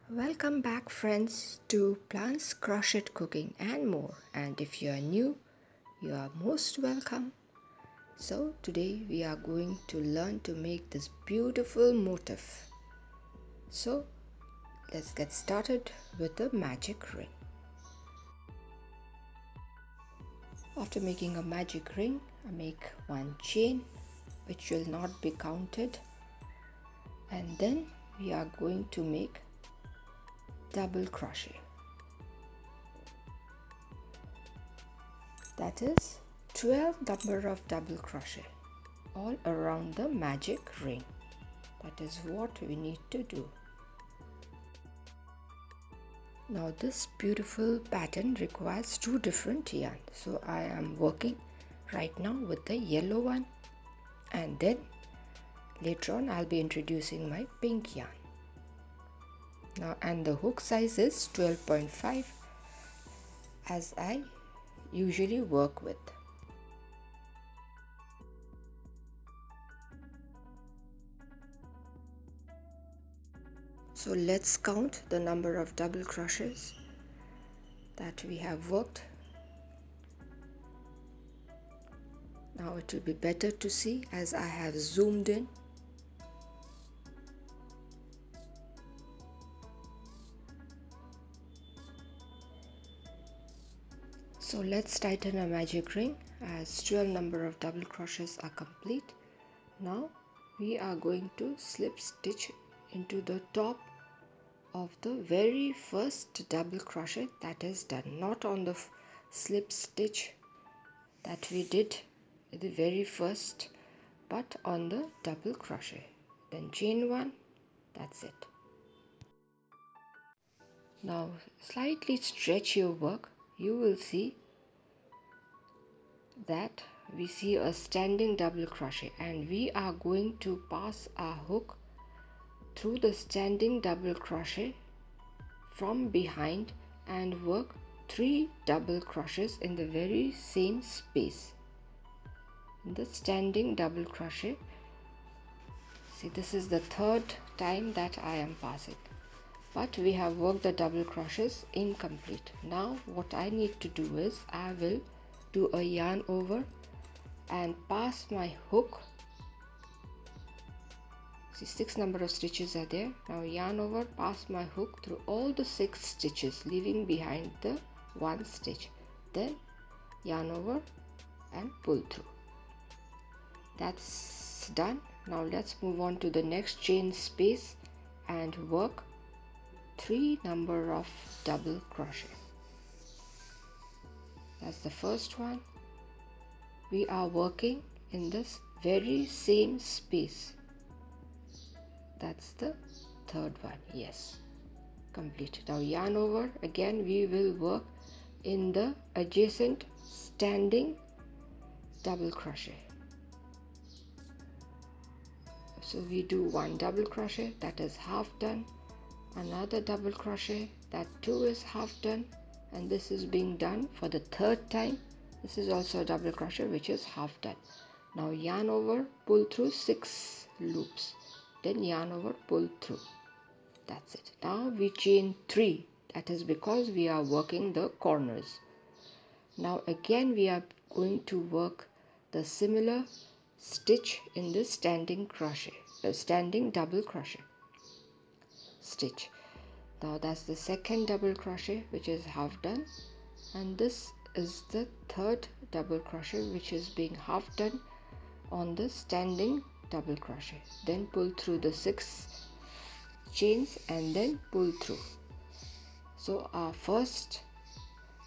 Welcome back friends to Plants Crochet Cooking and more, and if you are new, you are most welcome. So today we are going to learn to make this beautiful motif. So let's get started with the magic ring. After making a magic ring, I make one chain which will not be counted, and then we are going to make double crochet. That is 12 number of double crochet all around the magic ring. That is what we need to do. Now this beautiful pattern requires two different yarn, so I am working right now with the yellow one, and then later on I'll be introducing my pink yarn. Now, and the hook size is 12.5 as I usually work with. So let's count the number of double crochets that we have worked. Now it will be better to see as I have zoomed in. So let's tighten a magic ring as 12 number of double crochets are complete. Now we are going to slip stitch into the top of the very first double crochet that is done, not on the slip stitch that we did at the very first, but on the double crochet. Then chain one, that's it. Now slightly stretch your work. You will see that we see a standing double crochet, and we are going to pass our hook through the standing double crochet from behind and work 3 double crochets in the very same space. In the standing double crochet, see, this is the third time that I am passing, but we have worked the double crochets incomplete. Now what I need to do is I will do a yarn over and pass my hook. See, 6 number of stitches are there. Now yarn over, pass my hook through all the 6 stitches, leaving behind the 1 stitch. Then yarn over and pull through. That's done. Now let's move on to the next chain space and work 3 number of double crochet. That's the first one. We are working in this very same space. That's the third one. Yes, complete. Now yarn over, again we will work in the adjacent standing double crochet. So we do 1 double crochet, that is half done, another double crochet, that too is half done, and this is being done for the third time. This is also a double crochet which is half done. Now yarn over, pull through 6 loops, then yarn over, pull through. That's it. Now we chain 3, that is because we are working the corners. Now again we are going to work the similar stitch in the standing crochet, the standing double crochet stitch. Now that's the second double crochet which is half done, and this is the third double crochet which is being half done on the standing double crochet. Then pull through the 6 chains and then pull through. So our first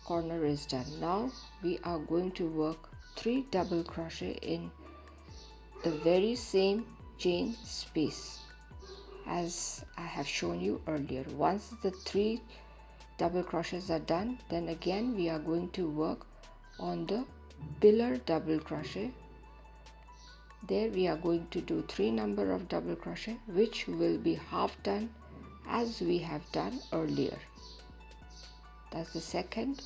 corner is done. Now we are going to work 3 double crochet in the very same chain space as I have shown you earlier. Once the 3 double crochets are done, then again we are going to work on the pillar double crochet. There we are going to do 3 number of double crochet which will be half done as we have done earlier. That's the second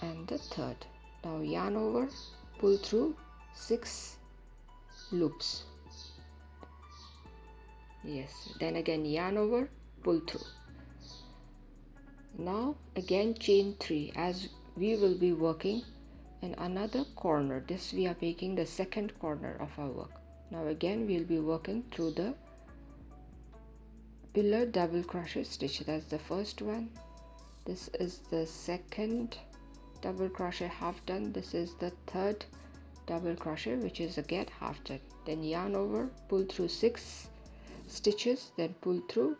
and the third. Now yarn over, pull through 6 loops. Yes, then again yarn over, pull through. Now again chain 3, as we will be working in another corner. This we are making the second corner of our work. Now again we'll be working through the pillar double crochet stitch. That's the first one. This is the second double crochet half done. This is the third double crochet, which is again half done. Then yarn over, pull through 6 stitches, then pull through.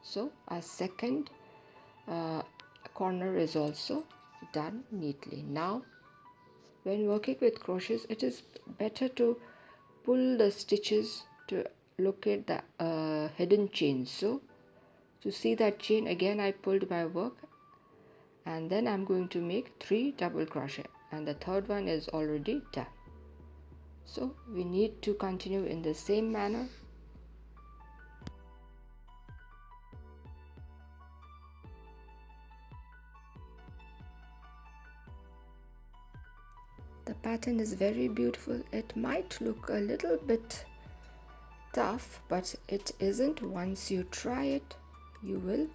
So our second corner is also done neatly. Now when working with crochets, it is better to pull the stitches to locate the hidden chains. So to see that chain, again I pulled my work, and then I'm going to make 3 double crochet, and the third one is already done. So we need to continue in the same manner. The pattern is very beautiful. It might look a little bit tough, but it isn't. Once you try it, you will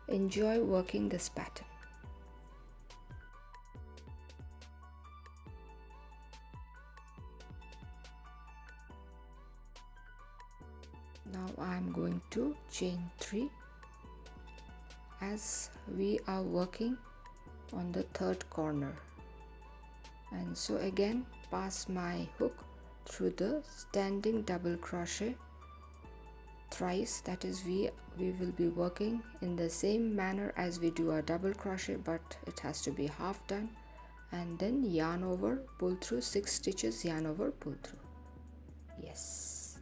enjoy working this pattern. Now I'm going to chain 3 as we are working on the third corner, and so again pass my hook through the standing double crochet thrice. That is, we will be working in the same manner as we do our double crochet, but it has to be half done, and then yarn over, pull through 6 stitches, yarn over, pull through. Yes,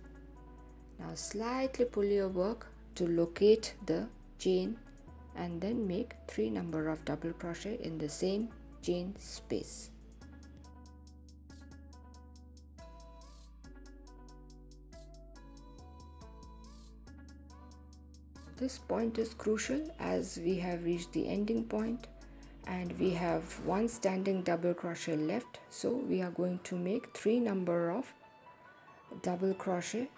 now slightly pull your work to locate the chain, and then make 3 number of double crochet in the same chain space. This point is crucial as we have reached the ending point and we have 1 standing double crochet left. So we are going to make 3 number of double crochet,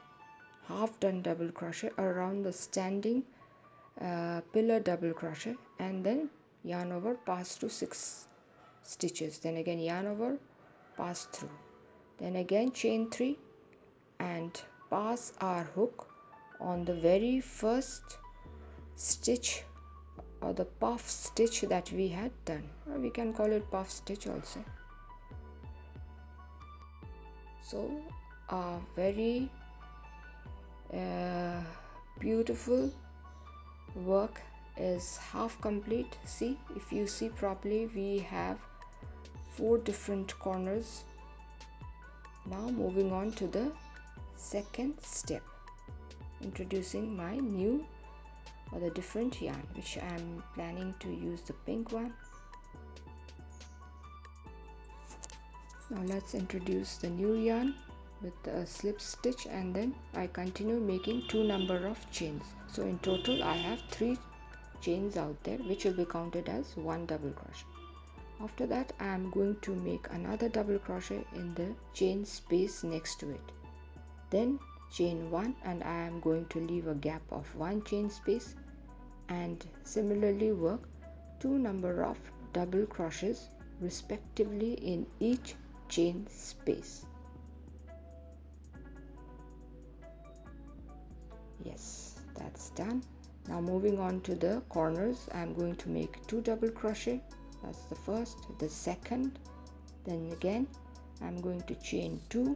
half done double crochet around the standing pillar double crochet, and then yarn over, pass through 6 stitches, then again yarn over, pass through, then again chain 3 and pass our hook on the very first stitch or the puff stitch that we had done, or we can call it puff stitch also. So a very beautiful work is half complete. See, if you see properly, we have 4 different corners. Now moving on to the second step, introducing my new or the different yarn, which I am planning to use the pink one. Now let's introduce the new yarn with a slip stitch, and then I continue making 2 number of chains. So in total I have 3 chains out there, which will be counted as 1 double crochet. After that I am going to make another double crochet in the chain space next to it, then chain 1, and I am going to leave a gap of 1 chain space, and similarly work 2 number of double crochets respectively in each chain space. Yes, that's done. Now moving on to the corners, I am going to make 2 double crochet. That's the first, the second, then again I'm going to chain 2,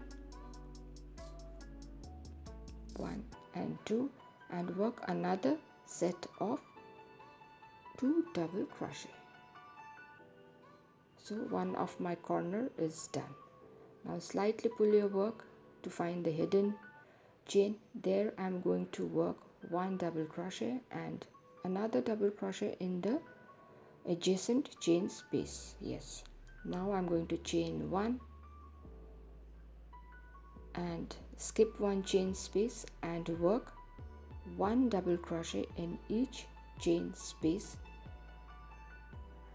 1 and 2, and work another set of 2 double crochet. So one of my corner is done. Now slightly pull your work to find the hidden chain. There I'm going to work 1 double crochet and another double crochet in the adjacent chain space. Yes, now I'm going to chain 1 and skip 1 chain space and work 1 double crochet in each chain space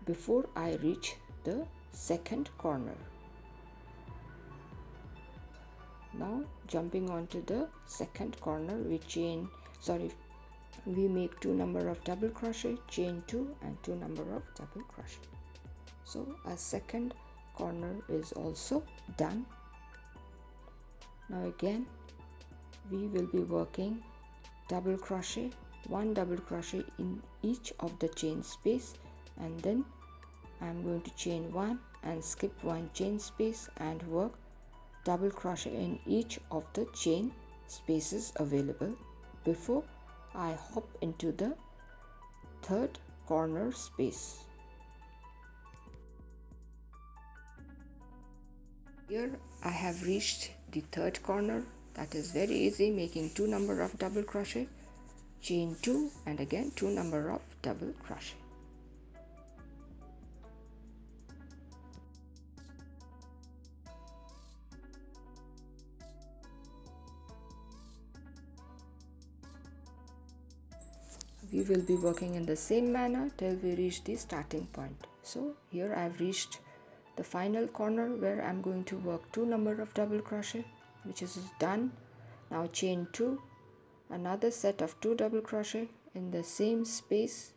before I reach the second corner. Now jumping onto the second corner, we make 2 number of double crochet, chain 2 and 2 number of double crochet. So our second corner is also done. Now again we will be working double crochet, 1 double crochet in each of the chain space, and then I'm going to chain 1 and skip 1 chain space and work double crochet in each of the chain spaces available before I hop into the third corner space. Here I have reached the third corner. That is very easy, making 2 number of double crochet, chain 2 and again 2 number of double crochet. We will be working in the same manner till we reach the starting point. So here I have reached the final corner where I am going to work 2 number of double crochet, which is done. Now chain 2, another set of 2 double crochet in the same space.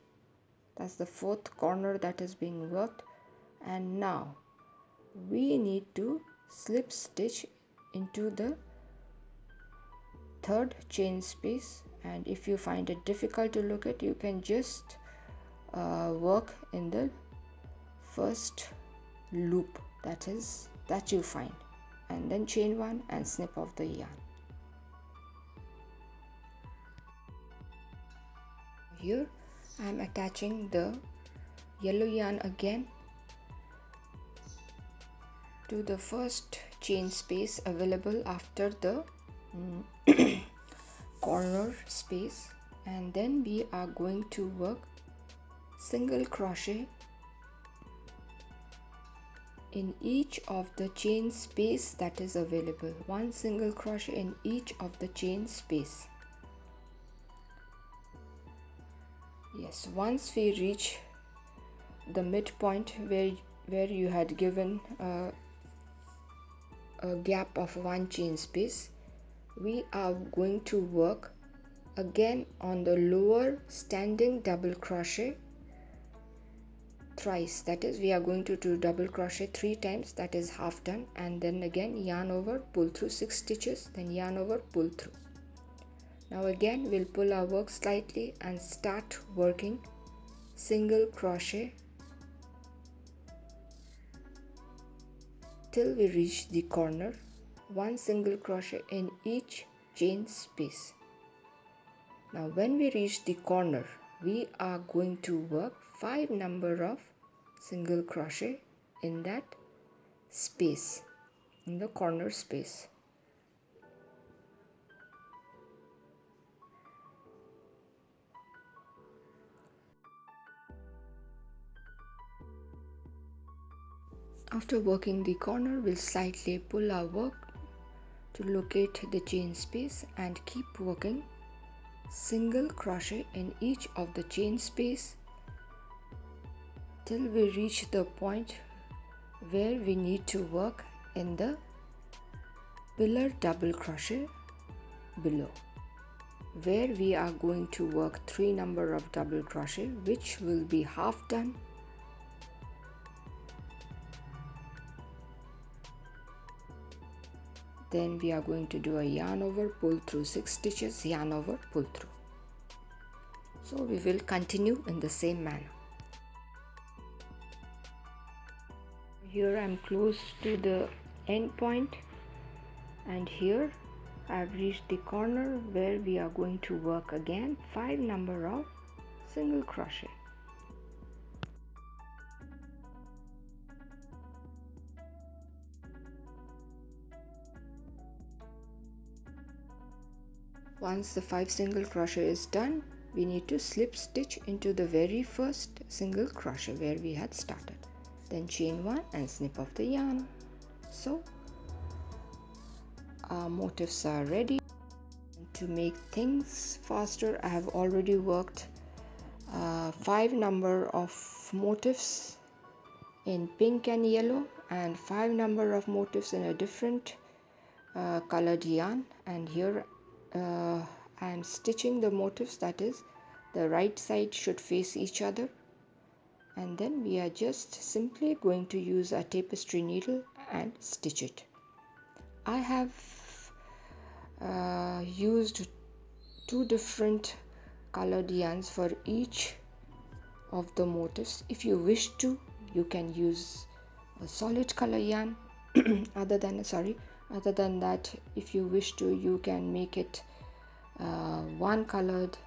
That's the fourth corner that is being worked, and now we need to slip stitch into the third chain space. And if you find it difficult to look at, you can just work in the first loop that you find, and then chain 1 and snip off the yarn. Here I am attaching the yellow yarn again to the first chain space available after the corner space, and then we are going to work single crochet in each of the chain space that is available. 1 single crochet in each of the chain space. Yes, once we reach the midpoint where you had given a gap of 1 chain space, we are going to work again on the lower standing double crochet thrice. That is, we are going to do double crochet 3 times, that is half done, and then again yarn over, pull through 6 stitches, then yarn over, pull through. Now again we'll pull our work slightly and start working single crochet till we reach the corner. 1 single crochet in each chain space. Now when we reach the corner, we are going to work 5 number of single crochet in that space, in the corner space. After working the corner, we'll slightly pull our work to locate the chain space and keep working single crochet in each of the chain space till we reach the point where we need to work in the pillar double crochet below, where we are going to work 3 number of double crochet, which will be half done. Then we are going to do a yarn over, pull through 6 stitches, yarn over, pull through. So we will continue in the same manner. Here I am close to the end point, and here I have reached the corner where we are going to work again 5 number of single crochet. Once the 5 single crochet is done, we need to slip stitch into the very first single crochet where we had started. Then chain 1 and snip off the yarn. So our motifs are ready. To make things faster, I have already worked 5 number of motifs in pink and yellow, and 5 number of motifs in a different colored yarn, and here I am stitching the motifs, that is the right side should face each other, and then we are just simply going to use a tapestry needle and stitch it. I have used 2 different colored yarns for each of the motifs. If you wish to, you can use a solid color yarn. other than that, if you wish to, you can make it one colored,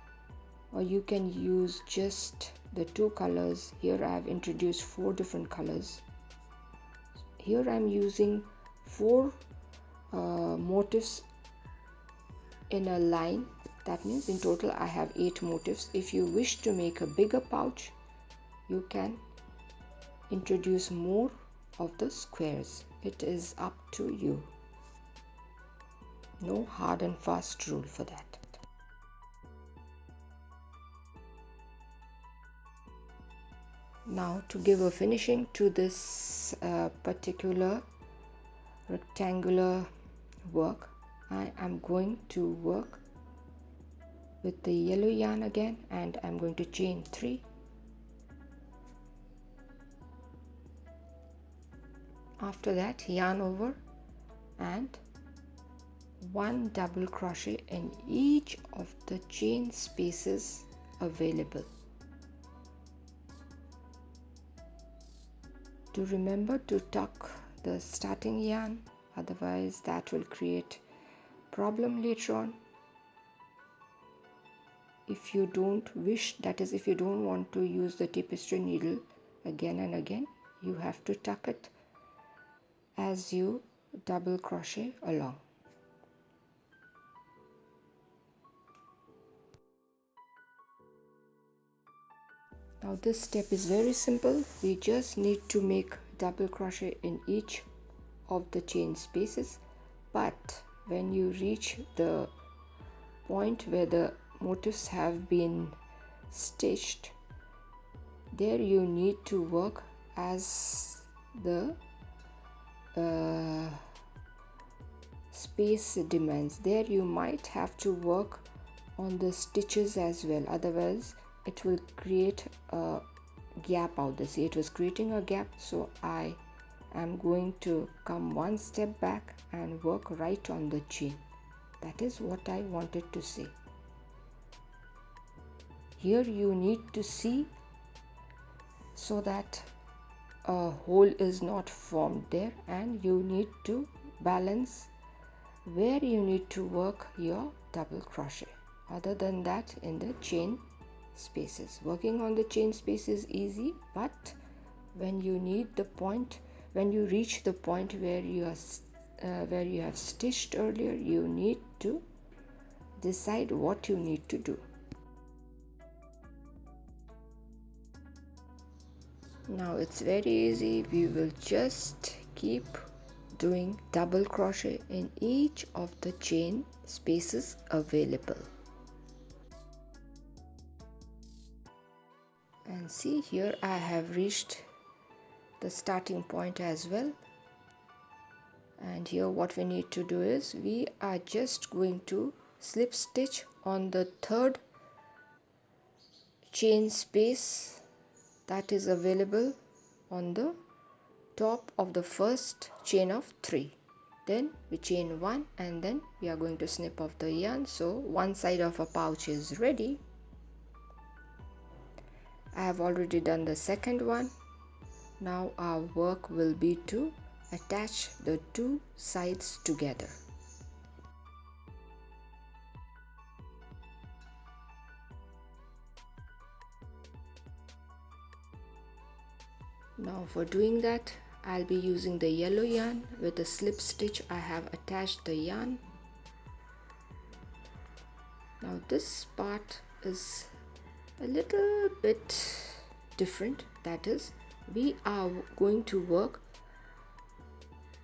or you can use just the 2 colors. Here I have introduced 4 different colors. Here I am using 4 motifs in a line. That means in total I have 8 motifs. If you wish to make a bigger pouch, you can introduce more of the squares. It is up to you. No hard and fast rule for that. Now, to give a finishing to this particular rectangular work, I am going to work with the yellow yarn again, and I'm going to chain 3. After that, yarn over and 1 double crochet in each of the chain spaces available. Do remember to tuck the starting yarn, otherwise that will create problem later on. If you don't wish, that is, if you don't want to use the tapestry needle again and again, you have to tuck it as you double crochet along. Now this step is very simple. We just need to make double crochet in each of the chain spaces, but when you reach the point where the motifs have been stitched, there you need to work as the space demands. There you might have to work on the stitches as well, otherwise it will create a gap out there. See, it was creating a gap, so I am going to come one step back and work right on the chain. That is what I wanted to say. Here you need to see so that a hole is not formed there, and you need to balance where you need to work your double crochet. Other than that, in the chain spaces, working on the chain space is easy, but when you reach the point where you have stitched earlier, you need to decide what you need to do. Now it's very easy. We will just keep doing double crochet in each of the chain spaces available. And see, here I have reached the starting point as well, and here what we need to do is we are just going to slip stitch on the 3rd chain space that is available on the top of the first chain of 3. Then we chain 1, and then we are going to snip off the yarn. So one side of a pouch is ready. I have already done the second one. Now our work will be to attach the 2 sides together. Now for doing that, I'll be using the yellow yarn. With the slip stitch, I have attached the yarn. Now this part is a little bit different. That is, we are going to work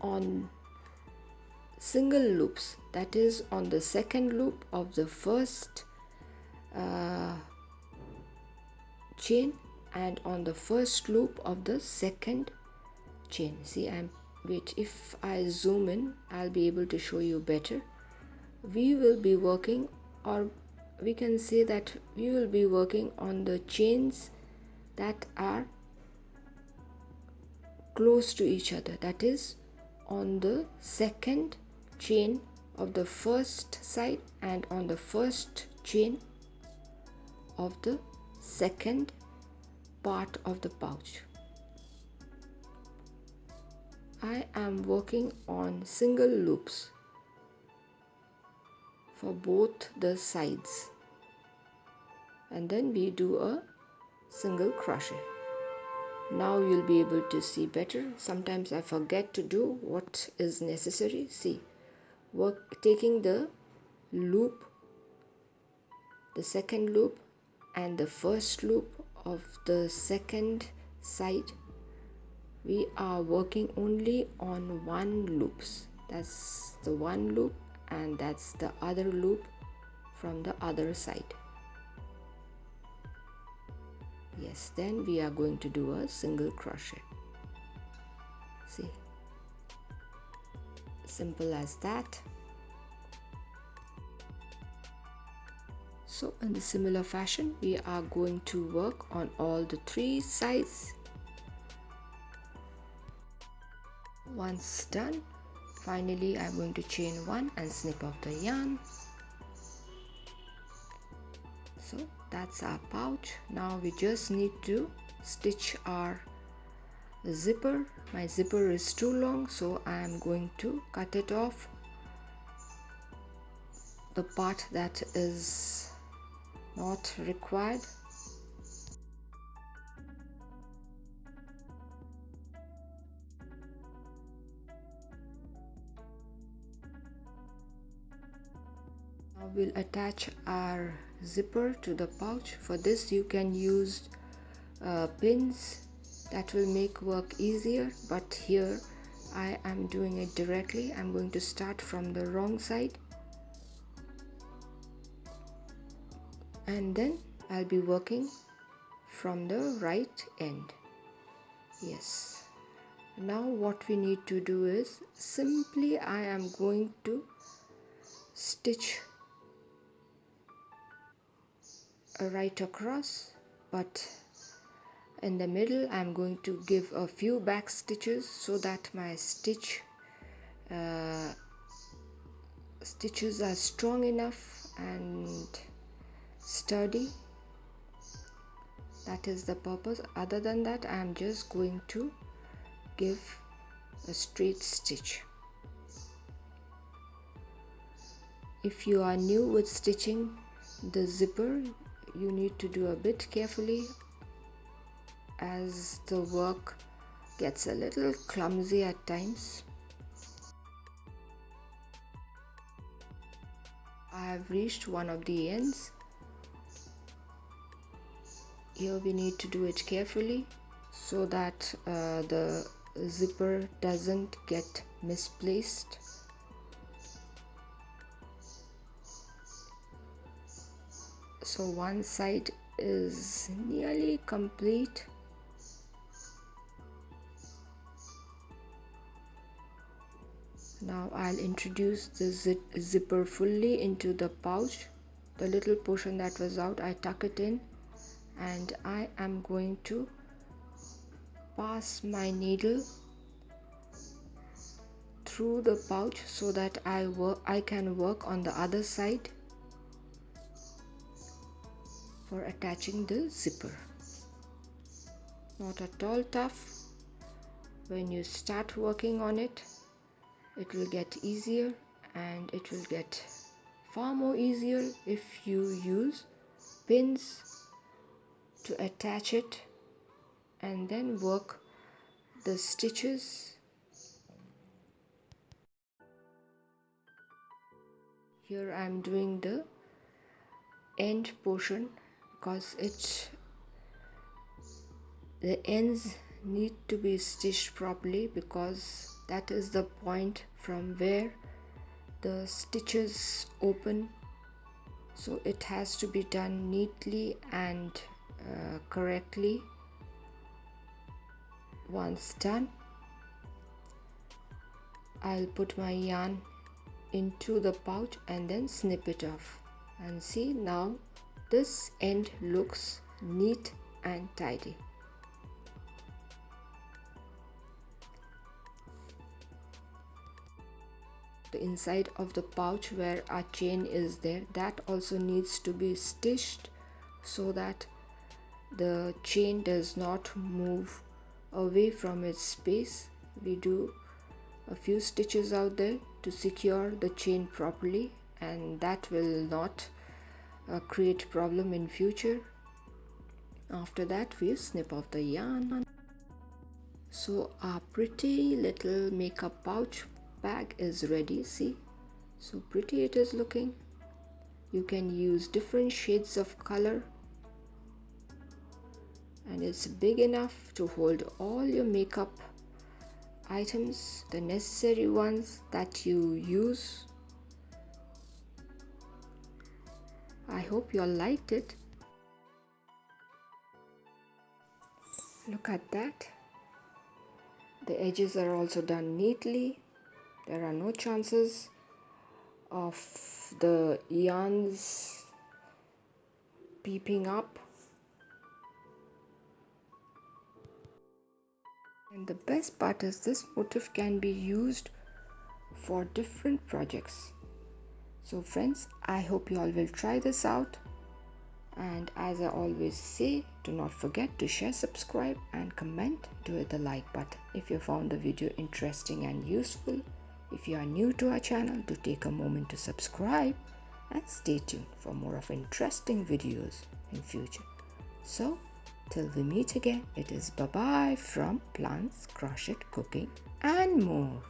on single loops. That is, on the second loop of the first chain and on the first loop of the second chain. See, I'm wait, if I zoom in, I'll be able to show you better. We will be working, or we can say that we will be working on the chains that are close to each other, that is on the second chain of the first side and on the first chain of the second part of the pouch. I am working on single loops for both the sides, and then we do a single crochet. Now you'll be able to see better. Sometimes I forget to do what is necessary. See, taking the loop, the second loop and the first loop of the second side, we are working only on one loops. That's the one loop and that's the other loop from the other side. Yes, then we are going to do a single crochet. See, simple as that. So in the similar fashion, we are going to work on all the three sides. Once done, finally I'm going to chain one and snip off the yarn. So that's our pouch. Now we just need to stitch our zipper. My zipper is too long, so I am going to cut it off, the part that is not required. Now we'll attach our zipper to the pouch. For this you can use pins, that will make work easier, but here I am doing it directly. I'm going to start from the wrong side and then I'll be working from the right end. Yes, now what we need to do is simply I am going to stitch right across, but in the middle I'm going to give a few back stitches so that my stitches are strong enough and sturdy. That is the purpose. Other than that, I am just going to give a straight stitch. If you are new with stitching the zipper, you need to do a bit carefully, as the work gets a little clumsy at times. I have reached one of the ends. Here we need to do it carefully so that the zipper doesn't get misplaced. So one side is nearly complete. Now I'll introduce the zipper fully into the pouch. The little portion that was out, I tuck it in, and I am going to pass my needle through the pouch so that I can work on the other side for attaching the zipper. Not at all tough. When you start working on it, it will get easier, and it will get far more easier if you use pins to attach it and then work the stitches. Here I am doing the end portion because the ends need to be stitched properly, because that is the point from where the stitches open. So it has to be done neatly and correctly. Once done, I'll put my yarn into the pouch and then snip it off. And see, now this end looks neat and tidy. The inside of the pouch where our chain is there, that also needs to be stitched so that the chain does not move away from its space. We do a few stitches out there to secure the chain properly, and that will not create problem in future. After that, we snip off the yarn. So our pretty little makeup pouch bag is ready. See, so pretty it is looking. You can use different shades of color, and it's big enough to hold all your makeup items, the necessary ones that you use. I hope you all liked it. Look at that. The edges are also done neatly. There are no chances of the yarns peeping up. And the best part is this motif can be used for different projects. So friends, I hope you all will try this out. And as I always say, do not forget to share, subscribe and comment. Do hit the like button if you found the video interesting and useful. If you are new to our channel, do take a moment to subscribe and stay tuned for more of interesting videos in future. So till we meet again, it is bye bye from Plants, Crochet, Cooking and more.